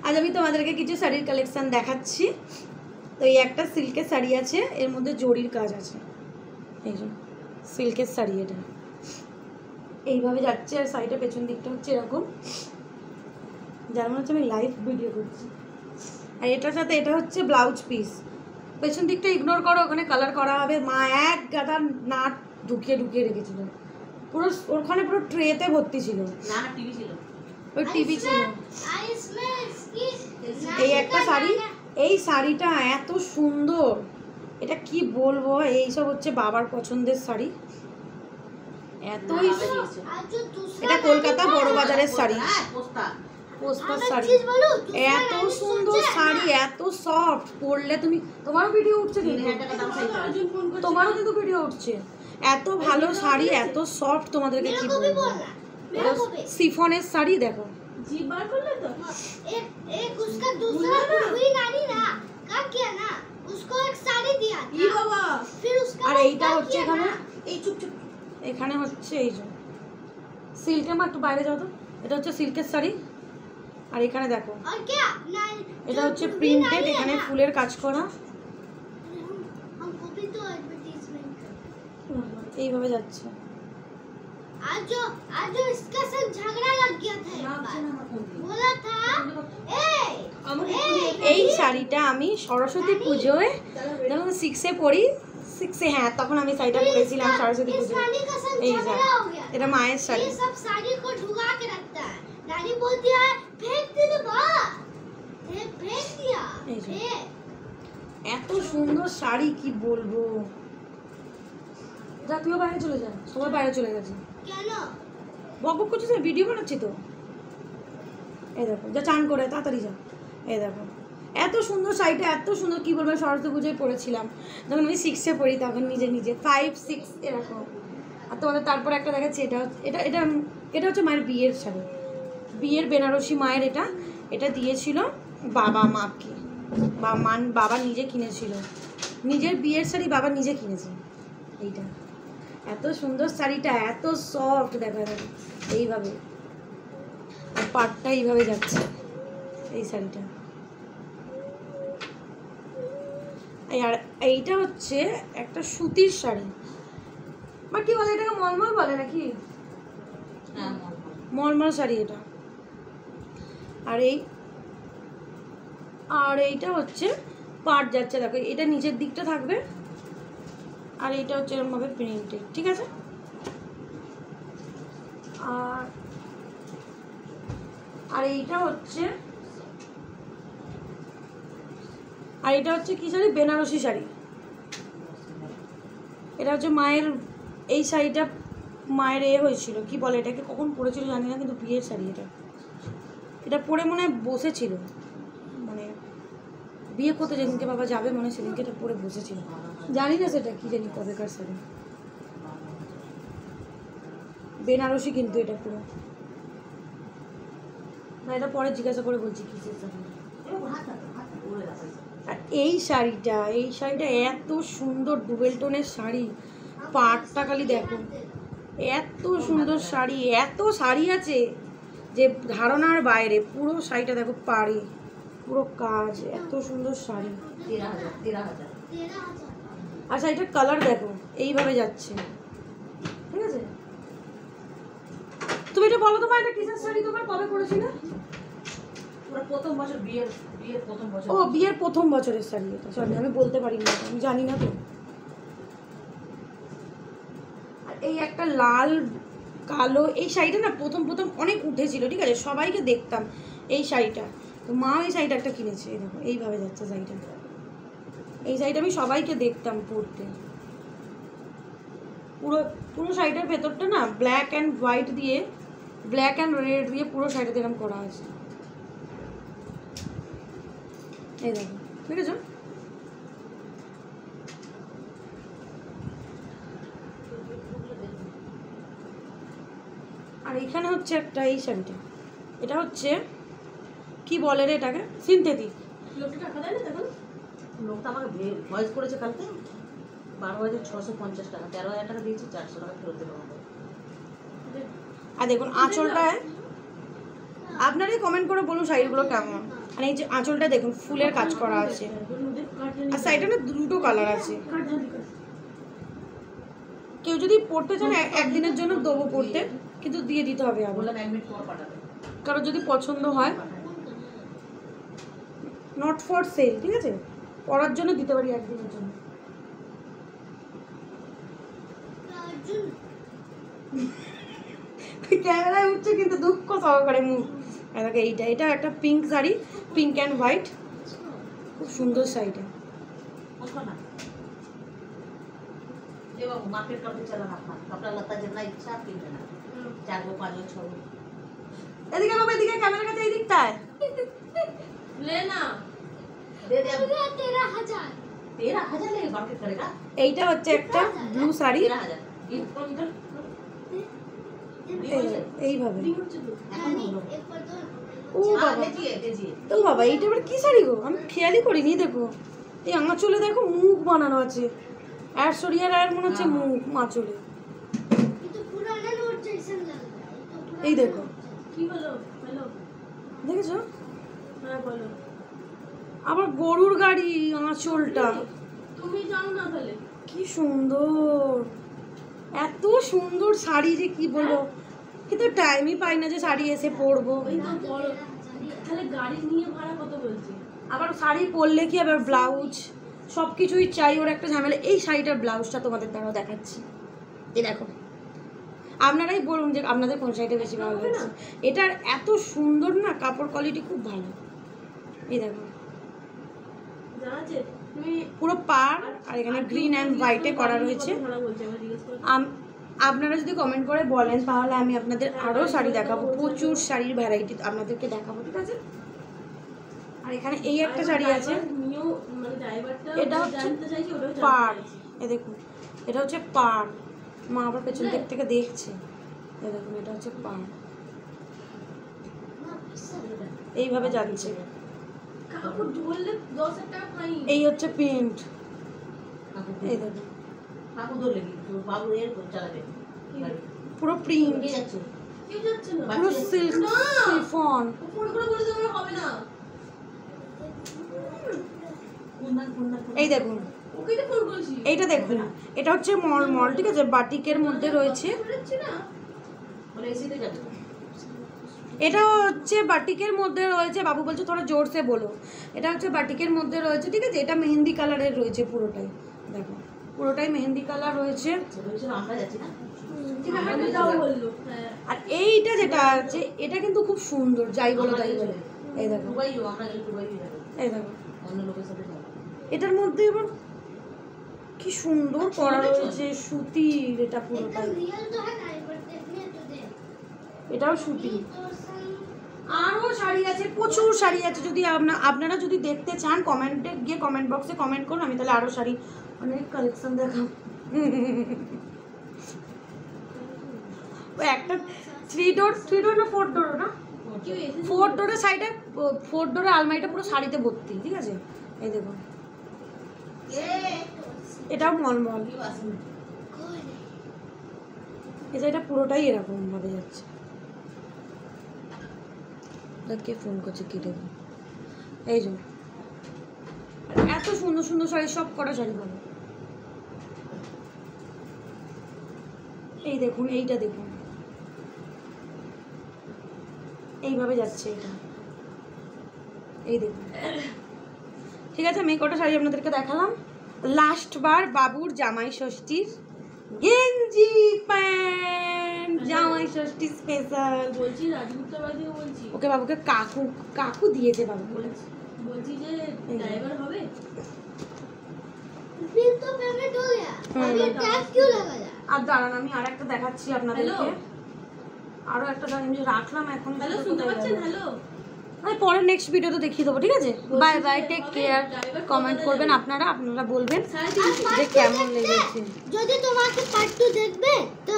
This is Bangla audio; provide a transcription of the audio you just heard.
আজ আমি তোমাদেরকে কিছু শাড়ির কালেকশন দেখাচ্ছি। তো এই একটা সিল্কের শাড়ি আছে, এর মধ্যে জরির কাজ আছে। এই যে সিল্কের শাড়ি, এটা এইভাবে যাচ্ছে আর শাড়িটা পেছন দিকটা হচ্ছে এরকম, যার মনে হচ্ছে আমি লাইভ ভিডিও করছি। আর এটার সাথে এটা হচ্ছে ব্লাউজ পিস। পেছন দিকটা ইগনোর করো, ওখানে কালার করা হবে। মা এক গাদা নাট ঢুকিয়ে রেখেছিল, পুরো ওখানে পুরো ট্রেতে ভর্তি ছিল। না টিভি ছিল, ওই টিভি ছিল। এই একটা শাড়ি, এই শাড়িটা এত সুন্দর, এটা কি বলবো। এইসব হচ্ছে বাবার পছন্দের শাড়ি, এতই। এটা কলকাতা বড় বাজারের শাড়ি, পোস্টার শাড়ি। এত সুন্দর শাড়ি, এত সফট, পরলে তুমি, তোমারও ভিডিও উঠছে কিন্তু, তোমারও কিন্তু ভিডিও উঠছে। এত ভালো শাড়ি, এত সফট, তোমাদেরকে কি বলবো। সিফনের শাড়ি দেখো, আর এইটা হচ্ছে এখানে, এখানে হচ্ছে এই যে সিল্কের। মা একটু বাইরে যাও তো। এটা হচ্ছে সিল্কের শাড়ি, আর এখানে দেখো এটা হচ্ছে প্রিন্টেড, এখানে ফুলের কাজ করা। এইভাবে যাচ্ছে। এই শাড়িটা আমি সরস্বতী পুজোয় যখন 6-এ পড়ি, 6-এ, হ্যাঁ তখন আমি শাড়িটা পরেছিলাম সরস্বতী পুজোয়। এই যে এটা মায়ের শাড়ি। এত সুন্দর শাড়ি, কি বলবো। যা তুইও বাইরে চলে যা, সবাই বাইরে চলে গেছে। বক বক করছিস, ভিডিও বানাচ্ছি তো। এই দেখো, যা চান করে তাড়াতাড়ি যা। এই দেখো এত সুন্দর শাড়িটা, এত সুন্দর, কি বলবো। সরস্বতী পুজোয় পরেছিলাম যখন আমি 6-এ পড়ি, তখন নিজে 5-6 এরকম। আর তোমাদের তারপর একটা দেখাচ্ছি, এটা এটা এটা এটা হচ্ছে মায়ের বিয়ের শাড়ি, বিয়ের বেনারসি মায়ের। এটা দিয়েছিল বাবা মাকে, বাবা নিজে কিনেছিল, নিজের বিয়ের শাড়ি বাবা নিজে কিনেছে। এইটা এত সুন্দর শাড়িটা, এত সফট, দেখা যাবে এইভাবে, আর পাটটা এইভাবে যাচ্ছে এই শাড়িটা। আর এইটা হচ্ছে একটা সুতির শাড়ি, বা কি বলে এটাকে, মলমল বলে নাকি, মলমল শাড়ি এটা। আর এইটা হচ্ছে পাট যাচ্ছে, দেখো এটা নিচের দিকটা থাকবে, আর এইটা হচ্ছে এরকম ভাবে প্রিন্টেড, ঠিক আছে। আর এইটা হচ্ছে কি শাড়ি, বেনারসি শাড়ি। এটা হচ্ছে মায়ের, এই শাড়িটা মায়ের হয়েছিল, কি বলে এটাকে, কখন পরেছিল জানি না, কিন্তু বিয়ের শাড়ি। এটা পরে মনে হয় বসেছিল, মানে বিয়ে করতে যেদিনকে বাবা যাবে মনে হয় সেদিনকে এটা পরে বসেছিল, জানি না সেটা কি জানি কবেকার শাড়ি। বেনারসি কিন্তু এটা পুরো না, এটা পরে জিজ্ঞাসা করে বলছি কিসের শাড়ি। আর এই শাড়িটা এত সুন্দর, ডুবেল টোনের শাড়ি, পাটটা খালি দেখো, এত সুন্দর শাড়ি। এত শাড়ি আছে যে ধারণার বাইরে। পুরো শাড়িটা দেখো, পাড়ে পুরো কাজ, এত সুন্দর শাড়ি। 13,000। আর শাড়িটার কালার দেখো, এইভাবে যাচ্ছে, ঠিক আছে। তুমি এটা বলো, তোমার এটা কিসের শাড়ি, তোমার কবে পড়েছিল? প্রথম বছর, বিয়ের প্রথম বছর। ও, বিয়ের প্রথম বছরের শাড়ি এটা, সরি আমি বলতে পারি না, আমি জানি না তো। আর এই একটা লাল কালো, এই শাড়িটা না প্রথম অনেক উঠেছিল, ঠিক আছে, সবাইকে দেখতাম এই শাড়িটা। তো মা এই শাড়িটা একটা কিনেছে, এই দেখো এইভাবে যাচ্ছে শাড়িটা। এই শাড়িটা আমি সবাইকে দেখতাম পরতে। পুরো শাড়িটার ভেতরটা না ব্ল্যাক অ্যান্ড হোয়াইট দিয়ে, ব্ল্যাক অ্যান্ড রেড দিয়ে পুরো শাড়িটা এরকম করা আছে, এই দেখো, ঠিক আছে। আর এখানে হচ্ছে একটা, এই শাড়িটা, এটা হচ্ছে কি বলে রে এটাকে, সিনথেটিক। লোকটা টাকা দেয় না, দেখো লোকটা আমাকে ভয়েস করেছে কালকে, 12,650 টাকা, 13,000 টাকা দিয়েছি, 400 টাকা ফেরত দেবো। আর দেখুন আঁচলটায়, আপনারাই কমেন্ট করে বলুন শাড়িগুলো কেমন। আর এই যে আঁচলটা দেখুন ফুলের কাজ করা আছে, আর সাইডে না দুটো কালার আছে। কেউ যদি পড়তে চান একদিনের জন্য দেবো পড়তে, কিন্তু দিয়ে দিতে হবে আবার, কারণ যদি পছন্দ হয়। নট ফর সেল, ঠিক আছে, পড়ার জন্য দিতে পারি একদিনের জন্য। ক্যামেরায় উঠছে কিন্তু দুঃখ সহকারে মুখ। দেখো এটা একটা pink sari, pink and white, খুব সুন্দর শাড়িটা। এদিকে বাবা, এদিকে ক্যামেরার কাছে, এই দিকটায় এইটা হচ্ছে একটা ব্লু শাড়ি, এইভাবে। ও বাবা, এইটা আবার কি শাড়ি গো, আমি খেয়ালই করিনি। দেখো এই আঁচলে দেখো মুখ বানানো আছে, আর সরিয়া রায়ের মনে হচ্ছে মুখ আঁচলে। এই দেখো, দেখেছো? আবার গরুর গাড়ি আঁচলটা, তুমি জানো না তাহলে কি সুন্দর, এত সুন্দর শাড়ি যে কি বলবো, কিন্তু টাইমই পাই না যে শাড়ি এসে পরবো। আবার শাড়ি পরলে কি আবার ব্লাউজ সব কিছুই চাই, ওর একটা ঝামেলা। এই শাড়িটার ব্লাউজটা তোমাদের দ্বারা দেখাচ্ছি, এই দেখো। আপনারাই বলুন যে আপনাদের কোন শাড়িটা বেশি ভালো লাগছে। এটার এত সুন্দর না, কাপড় কোয়ালিটি খুব ভালো। এই দেখো পুরো পার, আর এখানে গ্রিন অ্যান্ড হোয়াইটে করা রয়েছে। আপনারা যদি কমেন্ট করে বলেন তাহলে আমি আপনাদের আরও শাড়ি দেখাবো, প্রচুর শাড়ির ভ্যারাইটি আপনাদেরকে দেখাবো, ঠিক আছে? আর এখানে এই একটা শাড়ি আছে, এটা হচ্ছে পার, এ দেখুন এটা হচ্ছে পার। মা আবার পেছন দিক থেকে দেখছে, এ দেখুন এটা হচ্ছে পার, এইভাবে যাচ্ছে। এই হচ্ছে প্রিন্ট, এই দেখুন পুরো প্রিন্ট, পুরো সিল্ক শিফন। এই দেখুন এইটা দেখুন, এটা হচ্ছে মল, ঠিক আছে, বাটিকের মধ্যে রয়েছে। এটা হচ্ছে বাটিকের মধ্যে রয়েছে, বাবু বলছে থোড়া জোরসে বলো। এটা হচ্ছে বাটিকের মধ্যে রয়েছে, ঠিক আছে। এটা মেহেন্দি কালারের রয়েছে পুরোটাই, দেখো পুরোটাই মেহেন্দি কালার রয়েছে। আর এইটা যেটা আছে এটা কিন্তু খুব সুন্দর, যাই বলো তাই বলো। এই দেখো, এই দেখো এটার মধ্যে এবার কি সুন্দর করা রয়েছে, সুতির, এটা পুরোটাই, এটাও সুতির। আরও শাড়ি আছে, প্রচুর শাড়ি আছে। যদি আপনারা যদি দেখতে চান কমেন্টে গিয়ে কমেন্ট বক্সে কমেন্ট করুন, আমি তাহলে আরও শাড়ি অনেক কালেকশন দেখাবো। একটা 3 ডোর না 4 ডোর না, 4 ডোরের সাইডে, 4 ডোরের আলমারিটা পুরো শাড়িতে ভর্তি, ঠিক আছে। এই দেখুন এটাও মলমল, এটা পুরোটাই এরকম ভাবে যাচ্ছে। কে ফোন করছে, কি দেখুন, এই যে এত সুন্দর সুন্দর শাড়ি, সব করা শাড়ি পাবো। এই দেখুন, এইটা দেখুন, এইভাবে যাচ্ছে এটা, এই দেখুন। ঠিক আছে, আমি কটা শাড়ি আপনাদেরকে দেখালাম। লাস্ট বার বাবুর জামাই ষষ্ঠীর গেঞ্জি প্যান্ট, জামাই ষষ্ঠী স্পেশাল। বলছি রাজগুপ্ত বাড়িতে বলছি, ওকে বাবুকে কাকু দিয়েছে, বাবু বলেছে। বলছি যে ড্রাইভার হবে, বিল তো পেমেন্ট হয়ে গেছে, আরে ট্যাক্স क्यों লাগায়া? আর দাঁড়ান, আমি আরেকটা দেখাচ্ছি আপনাদেরকে। আরো একটা আমি রাখলাম এখন। হ্যালো, শুনতে পাচ্ছেন? হ্যালো, আমি পরের নেক্সট ভিডিওতে দেখিয়ে দেবো, ঠিক আছে। Bye bye, take care. Comment করবেন আপনারা বলবেন যে কেমন লেগেছে। যদি তোমাকে পার্ট 2 দেখবে তো